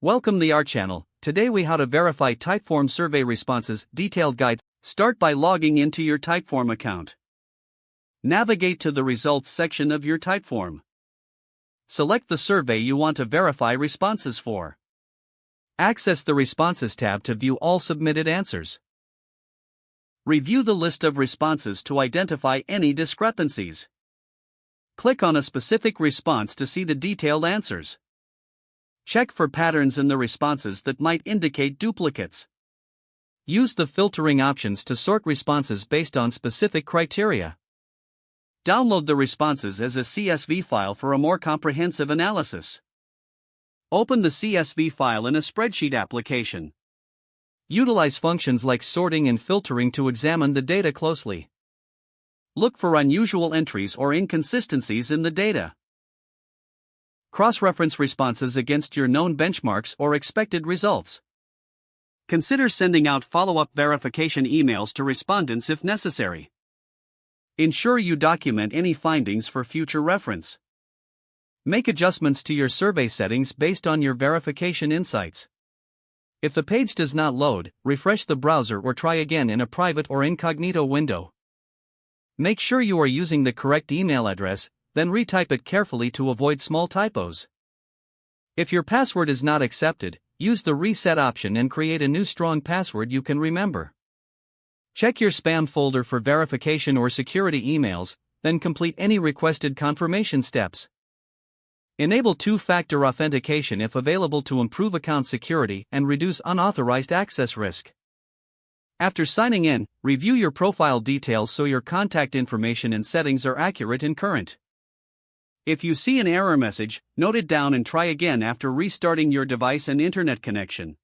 Welcome to our channel. Today we how to verify Typeform survey responses detailed guide. Start by logging into your Typeform account. Navigate to the results section of your Typeform. Select the survey you want to verify responses for. Access the Responses tab to view all submitted answers. Review the list of responses to identify any discrepancies. Click on a specific response to see the detailed answers. Check for patterns in the responses that might indicate duplicates. Use the filtering options to sort responses based on specific criteria. Download the responses as a CSV file for a more comprehensive analysis. Open the CSV file in a spreadsheet application. Utilize functions like sorting and filtering to examine the data closely. Look for unusual entries or inconsistencies in the data. Cross-reference responses against your known benchmarks or expected results. Consider sending out follow-up verification emails to respondents if necessary. Ensure you document any findings for future reference. Make adjustments to your survey settings based on your verification insights. If the page does not load, refresh the browser or try again in a private or incognito window. Make sure you are using the correct email address, then retype it carefully to avoid small typos. If your password is not accepted, use the reset option and create a new strong password you can remember. Check your spam folder for verification or security emails, then complete any requested confirmation steps. Enable two-factor authentication if available to improve account security and reduce unauthorized access risk. After signing in, review your profile details so your contact information and settings are accurate and current. If you see an error message, note it down and try again after restarting your device and internet connection.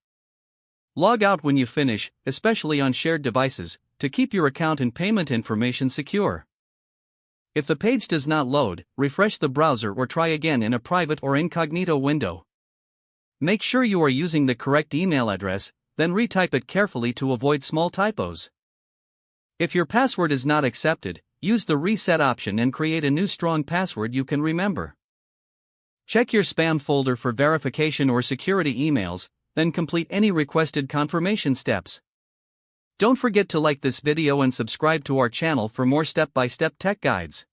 Log out when you finish, especially on shared devices, to keep your account and payment information secure. If the page does not load, refresh the browser or try again in a private or incognito window. Make sure you are using the correct email address, then retype it carefully to avoid small typos. If your password is not accepted, use the reset option and create a new strong password you can remember. Check your spam folder for verification or security emails, then complete any requested confirmation steps. Don't forget to like this video and subscribe to our channel for more step-by-step tech guides.